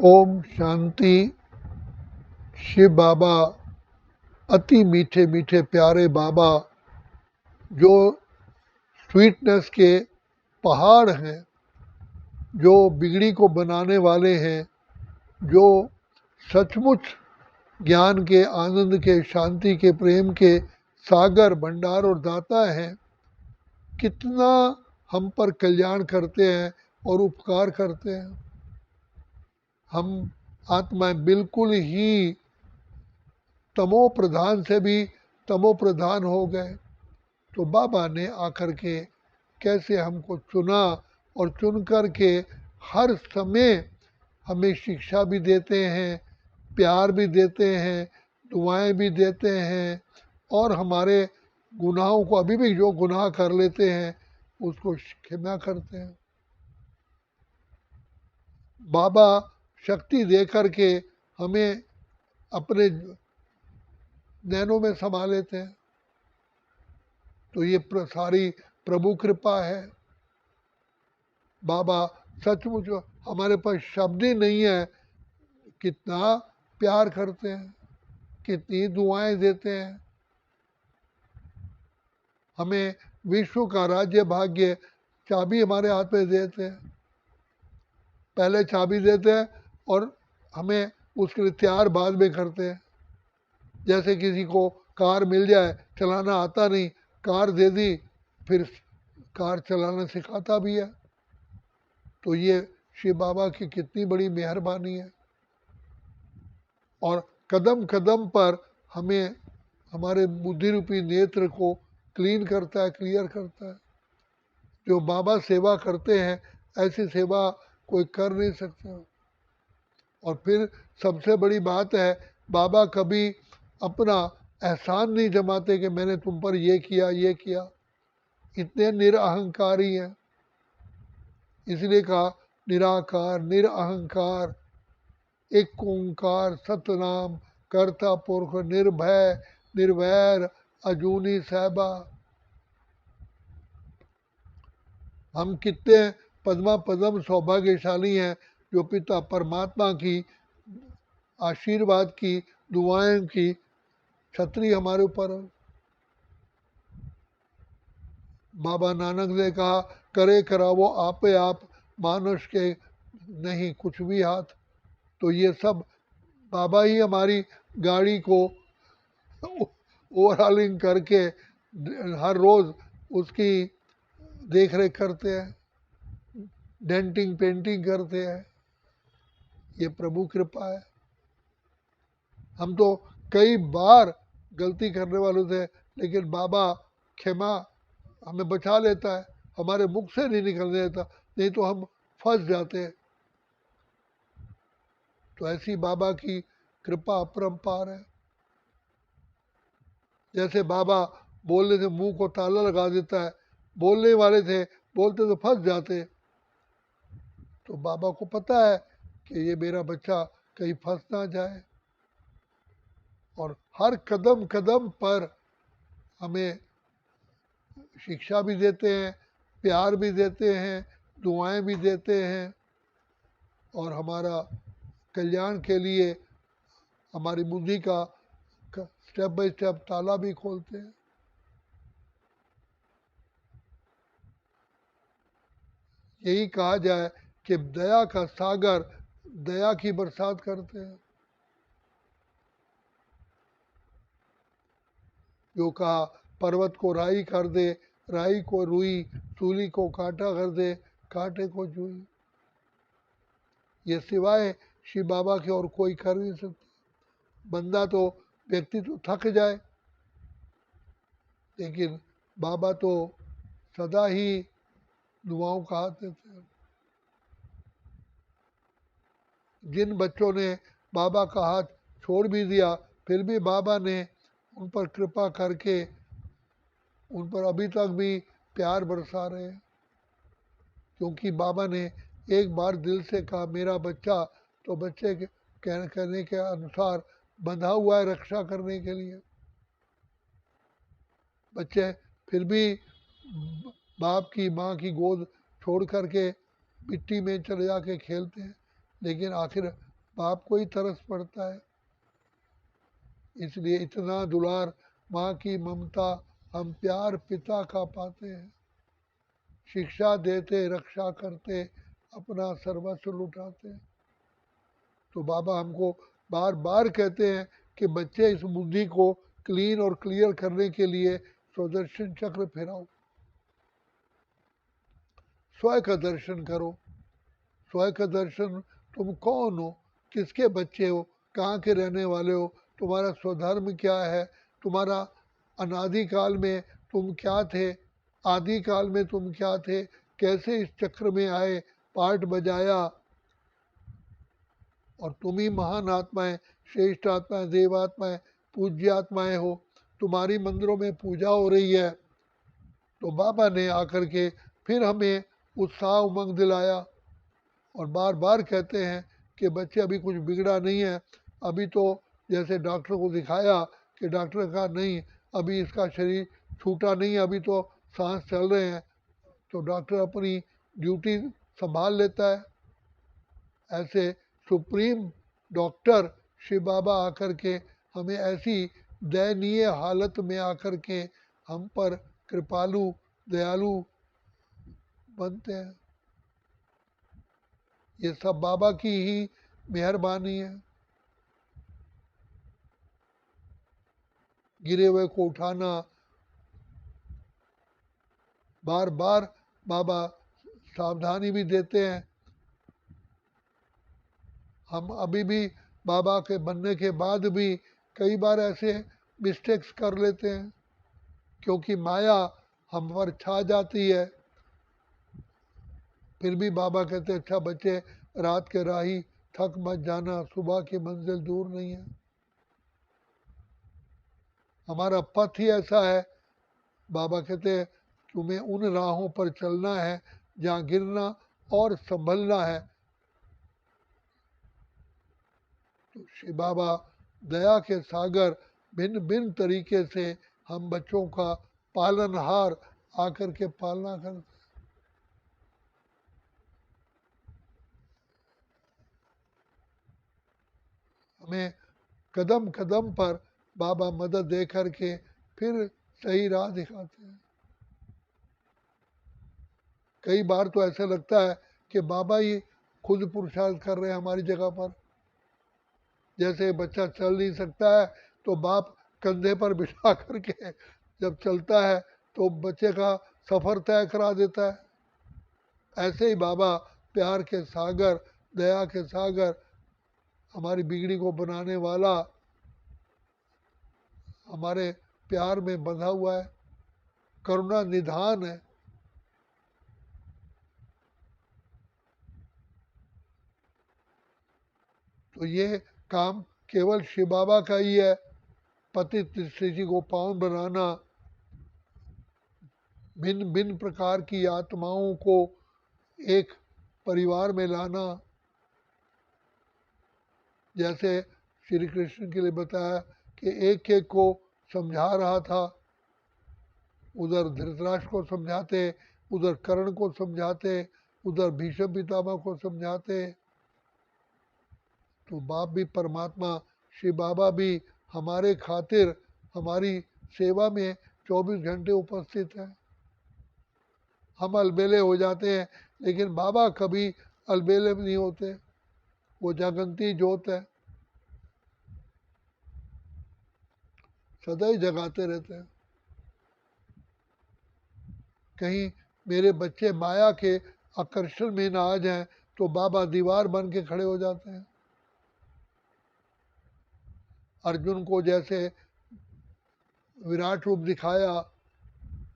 ओम शांति। शिव बाबा अति मीठे मीठे प्यारे बाबा जो स्वीटनेस के पहाड़ हैं, जो बिगड़ी को बनाने वाले हैं, जो सचमुच ज्ञान के, आनंद के, शांति के, प्रेम के सागर, भंडार और दाता हैं, कितना हम पर कल्याण करते हैं और उपकार करते हैं। हम आत्माएं बिल्कुल ही तमो प्रधान से भी तमो प्रधान हो गए। तो बाबा ने आकर के कैसे हमको चुना और चुन कर के हर समय हमें शिक्षा भी देते हैं, प्यार भी देते हैं, दुआएं भी देते हैं और हमारे गुनाहों को, अभी भी जो गुनाह कर लेते हैं उसको क्षमा करते हैं। बाबा शक्ति दे कर के हमें अपने नैनों में समा लेते हैं। तो ये सारी प्रभु कृपा है। बाबा सचमुच हमारे पास शब्द ही नहीं है, कितना प्यार करते हैं, कितनी दुआएं देते हैं। हमें विश्व का राज्य भाग्य चाबी हमारे हाथ में देते हैं। पहले चाबी देते हैं और हमें उसके लिए तैयार बाद में करते हैं। जैसे किसी को कार मिल जाए, चलाना आता नहीं, कार दे दी, फिर कार चलाना सिखाता भी है। तो ये शिव बाबा की कितनी बड़ी मेहरबानी है। और कदम कदम पर हमें हमारे बुद्धि रूपी नेत्र को क्लीन करता है, क्लियर करता है। जो बाबा सेवा करते हैं ऐसी सेवा कोई कर नहीं सकता। और फिर सबसे बड़ी बात है, बाबा कभी अपना एहसान नहीं जमाते कि मैंने तुम पर ये किया ये किया। इतने निरअहंकारी हैं। इसलिए कहा निराकार निरअहंकार एक ओंकार सतनाम कर्ता पुरख निर्भय निर्वैर अजूनी सहबा। हम कितने पद्मा पद्म सौभाग्यशाली हैं जो पिता परमात्मा की आशीर्वाद की, दुआएं की छतरी हमारे ऊपर है। बाबा नानक ने कहा करे करावो आपे आप, मानुष के नहीं कुछ भी हाथ। तो ये सब बाबा ही हमारी गाड़ी को ओवरहालिंग करके हर रोज उसकी देख रेख करते हैं, डेंटिंग पेंटिंग करते हैं। ये प्रभु कृपा है। हम तो कई बार गलती करने वालों थे, लेकिन बाबा क्षमा हमें बचा लेता है, हमारे मुख से नहीं निकलने देता, नहीं तो हम फंस जाते। तो ऐसी बाबा की कृपा अपरंपार है। जैसे बाबा बोलने से मुंह को ताला लगा देता है, बोलने वाले थे, बोलते तो फंस जाते। तो बाबा को पता है कि ये मेरा बच्चा कहीं फंस ना जाए। और हर कदम कदम पर हमें शिक्षा भी देते हैं, प्यार भी देते हैं, दुआएं भी देते हैं और हमारा कल्याण के लिए हमारी बुद्धि का स्टेप बाय स्टेप ताला भी खोलते हैं। यही कहा जाए कि दया का सागर दया की बरसात करते हैं। जो कहा पर्वत को राई कर दे, राई को रुई, सूली को कांटा कर दे, कांटे को जुई। ये सिवाय शिव बाबा के और कोई कर नहीं सकता। बंदा तो व्यक्ति तो थक जाए, लेकिन बाबा तो सदा ही दुआओं का हाथ देते हैं। जिन बच्चों ने बाबा का हाथ छोड़ भी दिया, फिर भी बाबा ने उन पर कृपा करके उन पर अभी तक भी प्यार बरसा रहे हैं। क्योंकि बाबा ने एक बार दिल से कहा मेरा बच्चा, तो बच्चे के कहने के अनुसार बंधा हुआ है रक्षा करने के लिए। बच्चे फिर भी बाप की माँ की गोद छोड़ करके मिट्टी में चले जाके खेलते हैं, लेकिन आखिर बाप को ही तरस पड़ता है। इसलिए इतना दुलार, माँ की ममता, हम प्यार पिता का पाते हैं। शिक्षा देते, रक्षा करते, अपना सर्वस्व लुटाते। तो बाबा हमको बार बार कहते हैं कि बच्चे इस बुद्धि को क्लीन और क्लियर करने के लिए सुदर्शन चक्र फिराओ, स्वयं का दर्शन करो। स्वयं का दर्शन, तुम कौन हो, किसके बच्चे हो, कहाँ के रहने वाले हो, तुम्हारा स्वधर्म क्या है, तुम्हारा अनादि काल में तुम क्या थे, आदि काल में तुम क्या थे, कैसे इस चक्र में आए, पाठ बजाया, और तुम ही महान आत्माएं, श्रेष्ठ आत्माएं, देवात्माएं, पूज्य आत्माएं हो। तुम्हारी मंदिरों में पूजा हो रही है। तो बाबा ने आकर के फिर हमें उत्साह उमंग दिलाया और बार बार कहते हैं कि बच्चे अभी कुछ बिगड़ा नहीं है। अभी तो जैसे डॉक्टर को दिखाया कि डॉक्टर कहा नहीं, अभी इसका शरीर छूटा नहीं है, अभी तो सांस चल रहे हैं, तो डॉक्टर अपनी ड्यूटी संभाल लेता है। ऐसे सुप्रीम डॉक्टर शिव बाबा आकर के हमें ऐसी दयनीय हालत में आकर के हम पर कृपालु दयालु बनते हैं। ये सब बाबा की ही मेहरबानी है। गिरे हुए को उठाना, बार बार बाबा सावधानी भी देते हैं। हम अभी भी बाबा के बनने के बाद भी कई बार ऐसे मिस्टेक्स कर लेते हैं, क्योंकि माया हम पर छा जाती है। फिर भी बाबा कहते अच्छा बच्चे, रात के राही थक मत जाना, सुबह की मंजिल दूर नहीं है। हमारा पथ ही ऐसा है। बाबा कहते हैं तुम्हें उन राहों पर चलना है जहाँ गिरना और संभलना है। तो श्री बाबा दया के सागर भिन्न भिन्न तरीके से हम बच्चों का पालनहार आकर के पालना करते। हमें कदम कदम पर बाबा मदद दे करके फिर सही राह दिखाते हैं। कई बार तो ऐसा लगता है कि बाबा ही खुद पुरुषार्थ कर रहे हैं हमारी जगह पर। जैसे बच्चा चल नहीं सकता है तो बाप कंधे पर बिठा करके जब चलता है तो बच्चे का सफ़र तय करा देता है। ऐसे ही बाबा प्यार के सागर, दया के सागर, हमारी बिगड़ी को बनाने वाला हमारे प्यार में बंधा हुआ है, करुणा निधान है। तो ये काम केवल शिव बाबा का ही है, पतित स्थिति को पावन बनाना, भिन्न भिन्न प्रकार की आत्माओं को एक परिवार में लाना। जैसे श्री कृष्ण के लिए बताया कि एक एक को समझा रहा था, उधर धृतराष्ट्र को समझाते, उधर कर्ण को समझाते, उधर भीष्म पितामह को समझाते। तो बाप भी परमात्मा श्री बाबा भी हमारे खातिर हमारी सेवा में 24 घंटे उपस्थित है। हम अलबेले हो जाते हैं, लेकिन बाबा कभी अलबेले नहीं होते। वो जागंती ज्योत है, सदैव जगाते रहते हैं। कहीं मेरे बच्चे माया के आकर्षण में ना आ जाएं तो बाबा दीवार बन के खड़े हो जाते हैं। अर्जुन को जैसे विराट रूप दिखाया,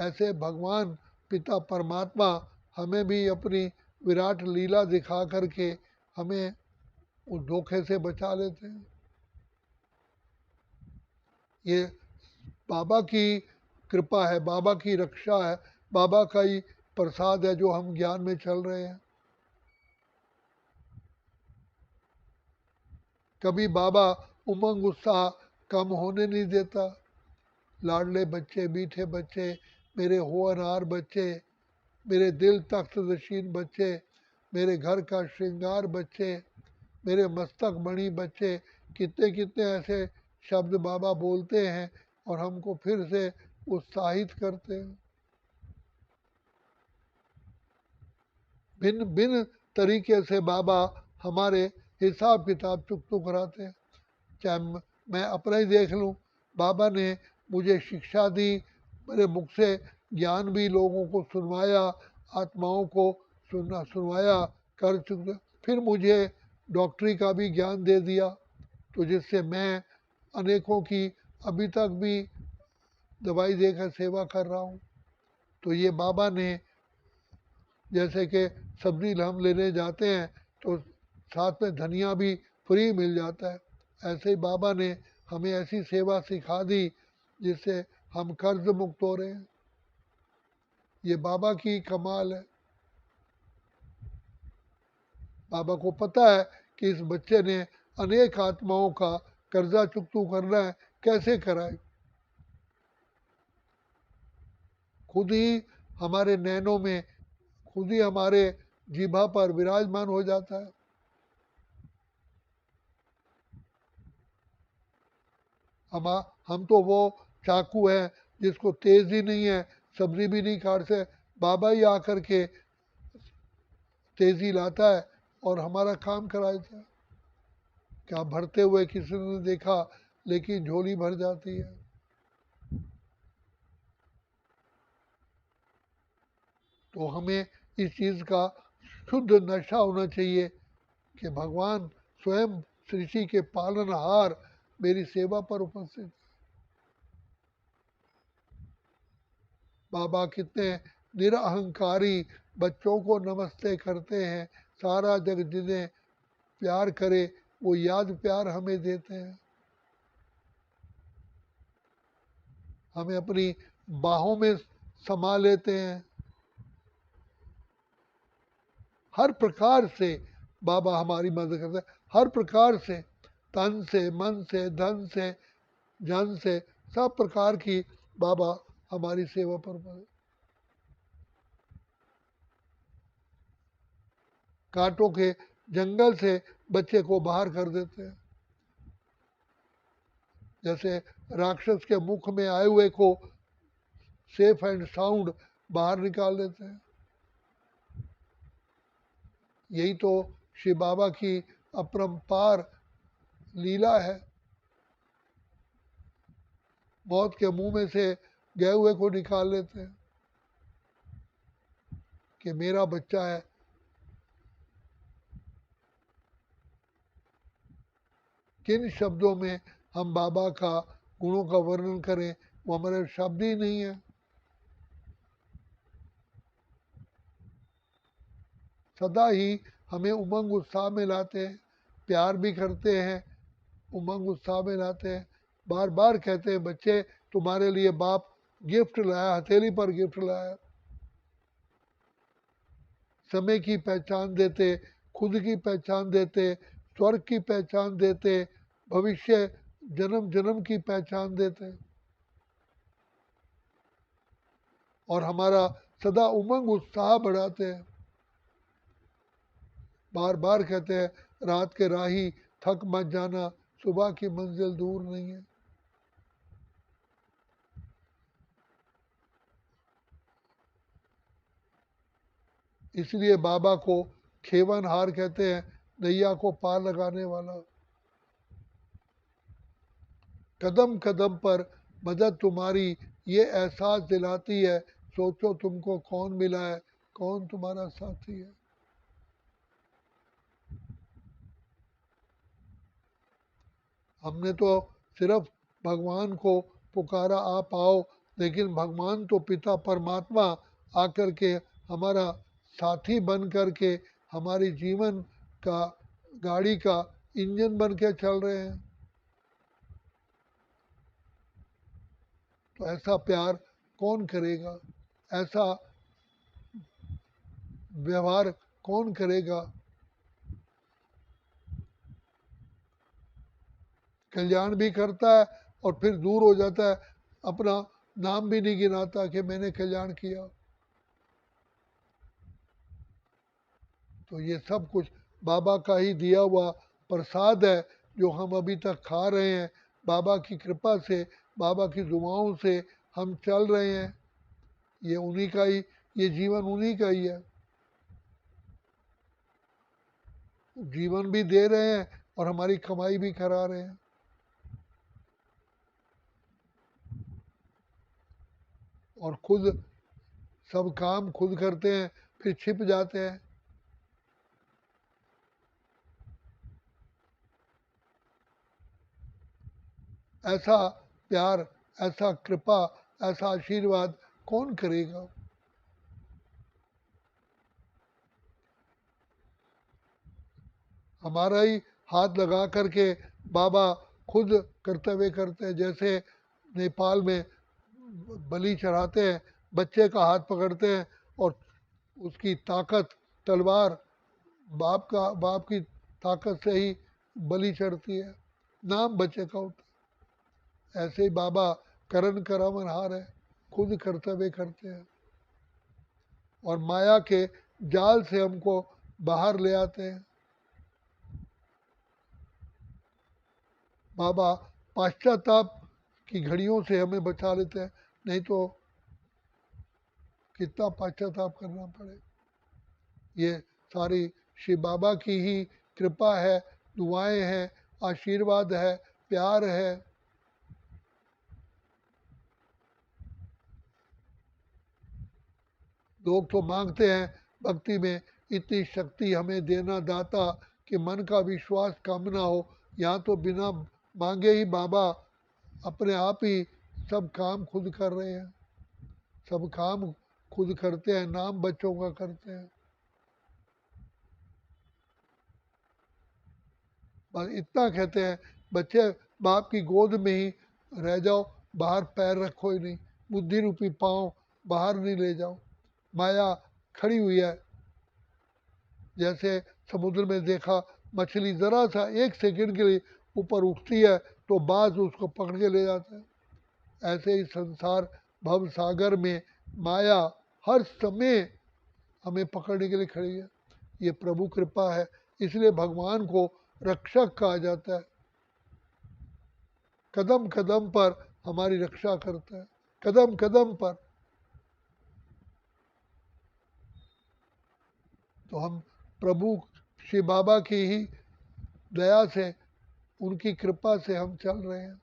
ऐसे भगवान पिता परमात्मा हमें भी अपनी विराट लीला दिखा करके हमें उस धोखे से बचा लेते हैं। ये बाबा की कृपा है, बाबा की रक्षा है, बाबा का ही प्रसाद है जो हम ज्ञान में चल रहे हैं। कभी बाबा उमंग उत्साह कम होने नहीं देता। लाडले बच्चे, मीठे बच्चे, मेरे होनहार बच्चे, मेरे दिल तख्त नशीन बच्चे, मेरे घर का श्रृंगार बच्चे, मेरे मस्तक मणि बच्चे, कितने कितने ऐसे शब्द बाबा बोलते हैं और हमको फिर से उत्साहित करते हैं। भिन्न भिन्न तरीके से बाबा हमारे हिसाब किताब चुकतू कराते हैं। चाहे मैं अपना ही देख लूँ, बाबा ने मुझे शिक्षा दी, मेरे मुख से ज्ञान भी लोगों को सुनवाया, आत्माओं को सुनवाया कर चुके, फिर मुझे डॉक्टरी का भी ज्ञान दे दिया, तो जिससे मैं अनेकों की अभी तक भी दवाई देकर सेवा कर रहा हूँ। तो ये बाबा ने, जैसे कि सब्जी हम लेने जाते हैं तो साथ में धनिया भी फ्री मिल जाता है, ऐसे ही बाबा ने हमें ऐसी सेवा सिखा दी जिससे हम कर्ज मुक्त हो रहे हैं। ये बाबा की कमाल है। बाबा को पता है कि इस बच्चे ने अनेक आत्माओं का कर्जा चुकतू करना है, कैसे कराए। खुद ही हमारे नैनों में, खुद ही हमारे जीभा पर विराजमान हो जाता है। हम तो वो चाकू है जिसको तेज ही नहीं है, सब्जी भी नहीं काट से, बाबा ही आकर के तेजी लाता है और हमारा काम कराता है। क्या भरते हुए किसी ने देखा, लेकिन झोली भर जाती है। तो हमें इस चीज़ का शुद्ध नशा होना चाहिए कि भगवान स्वयं सृष्टि के पालनहार मेरी सेवा पर उपस्थित। बाबा कितने निरअहंकारी बच्चों को नमस्ते करते हैं, सारा जग जिन्हें प्यार करे वो याद प्यार हमें देते हैं, हमें अपनी बाहों में समा लेते हैं। हर प्रकार से बाबा हमारी मदद करते हैं, हर प्रकार से, तन से, मन से, धन से, जन से, सब प्रकार की बाबा हमारी सेवा पर कांटों के जंगल से बच्चे को बाहर कर देते हैं, जैसे राक्षस के मुख में आए हुए को सेफ एंड साउंड बाहर निकाल देते हैं। यही तो श्री बाबा की अपरंपार लीला है। मौत के मुंह में से गए हुए को निकाल लेते हैं कि मेरा बच्चा है। किन शब्दों में हम बाबा का गुणों का वर्णन करें, वो हमारे शब्द ही नहीं है। सदा ही हमें उमंग उत्साह में लाते हैं, प्यार भी करते हैं, उमंग उत्साह में लाते हैं। बार बार कहते हैं, बच्चे तुम्हारे लिए बाप गिफ्ट लाया, हथेली पर गिफ्ट लाया। समय की पहचान देते, खुद की पहचान देते, स्वर्ग की पहचान देते, भविष्य जन्म जन्म की पहचान देते, और हमारा सदा उमंग उत्साह बढ़ाते हैं। बार बार कहते हैं, रात के राही थक मत जाना, सुबह की मंजिल दूर नहीं है। इसलिए बाबा को खेवन हार कहते हैं, नैया को पार लगाने वाला। कदम कदम पर मदद तुम्हारी ये एहसास दिलाती है, सोचो तुमको कौन मिला है, कौन तुम्हारा साथी है। हमने तो सिर्फ भगवान को पुकारा, आप आओ, लेकिन भगवान तो पिता परमात्मा आकर के हमारा साथी बन कर के हमारी जीवन का गाड़ी का इंजन बन के चल रहे हैं। तो ऐसा प्यार कौन करेगा, ऐसा व्यवहार कौन करेगा। कल्याण भी करता है और फिर दूर हो जाता है, अपना नाम भी नहीं गिनाता कि मैंने कल्याण किया। तो ये सब कुछ बाबा का ही दिया हुआ प्रसाद है जो हम अभी तक खा रहे हैं, बाबा की कृपा से, बाबा की दुआओं से हम चल रहे हैं। ये उन्हीं का ही, ये जीवन उन्हीं का ही है। जीवन भी दे रहे हैं और हमारी कमाई भी करा रहे हैं। और खुद सब काम खुद करते हैं, फिर छिप जाते हैं। ऐसा प्यार, ऐसा कृपा, ऐसा आशीर्वाद कौन करेगा? हमारा ही हाथ लगा करके बाबा खुद कर्तव्य करते हैं। जैसे नेपाल में बलि चढ़ाते हैं, बच्चे का हाथ पकड़ते हैं और उसकी ताकत, तलवार बाप की ताकत से ही बलि चढ़ती है, नाम बच्चे का होता है। ऐसे ही बाबा करण करावनहार है, खुद कर्तव्य करते हैं और माया के जाल से हमको बाहर ले आते हैं। बाबा पाश्चाताप की घड़ियों से हमें बचा लेते हैं, नहीं तो कितना पाश्चाताप करना पड़े। ये सारी शिव बाबा की ही कृपा है, दुआएं हैं, आशीर्वाद है, प्यार है। लोग तो मांगते हैं भक्ति में, इतनी शक्ति हमें देना दाता कि मन का विश्वास कम ना हो। यहाँ तो बिना मांगे ही बाबा अपने आप ही सब काम खुद कर रहे हैं, सब काम खुद करते हैं, नाम बच्चों का करते हैं। बस इतना कहते हैं, बच्चे बाप की गोद में ही रह जाओ, बाहर पैर रखो ही नहीं, बुद्धि रूपी पाँव बाहर नहीं ले जाओ। माया खड़ी हुई है, जैसे समुद्र में देखा मछली ज़रा सा एक सेकंड के लिए ऊपर उठती है तो बाज उसको पकड़ के ले जाता है। ऐसे ही संसार भव सागर में माया हर समय हमें पकड़ने के लिए खड़ी है। ये प्रभु कृपा है, इसलिए भगवान को रक्षक कहा जाता है। कदम कदम पर हमारी रक्षा करता है, कदम कदम पर। तो हम प्रभु श्री बाबा की ही दया से, उनकी कृपा से हम चल रहे हैं।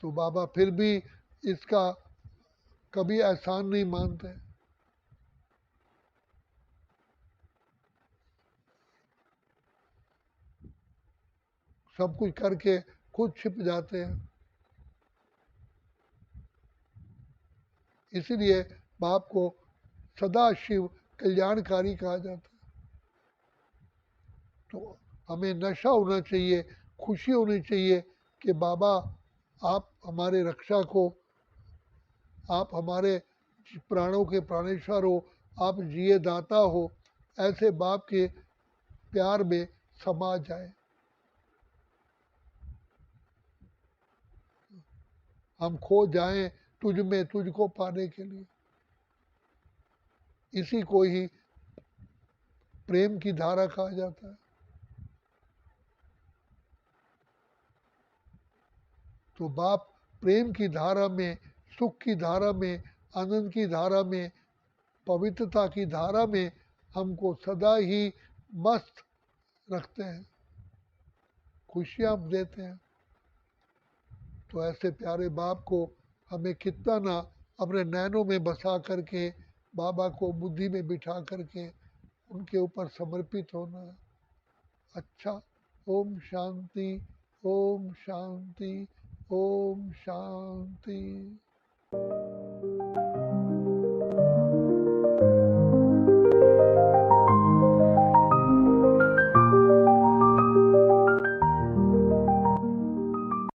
तो बाबा फिर भी इसका कभी एहसान नहीं मानते। सब कुछ करके खुद छिप जाते हैं। इसीलिए बाप को सदा शिव कल्याणकारी कहा जाता है। तो हमें नशा होना चाहिए, खुशी होनी चाहिए कि बाबा आप हमारे रक्षा को, आप हमारे प्राणों के प्राणेश्वर हो, आप जिए दाता हो। ऐसे बाप के प्यार में समा जाए। हम खो जाएं तुझ में, तुझको पाने के लिए। इसी को ही प्रेम की धारा कहा जाता है। तो बाप प्रेम की धारा में, सुख की धारा में, आनंद की धारा में, पवित्रता की धारा में हमको सदा ही मस्त रखते हैं, खुशियाँ देते हैं। तो ऐसे प्यारे बाप को हमें कितना ना अपने नैनों में बसा करके, बाबा को बुद्धि में बिठा करके उनके ऊपर समर्पित होना है। अच्छा, ओम शांति, ओम शांति, ओम शांति।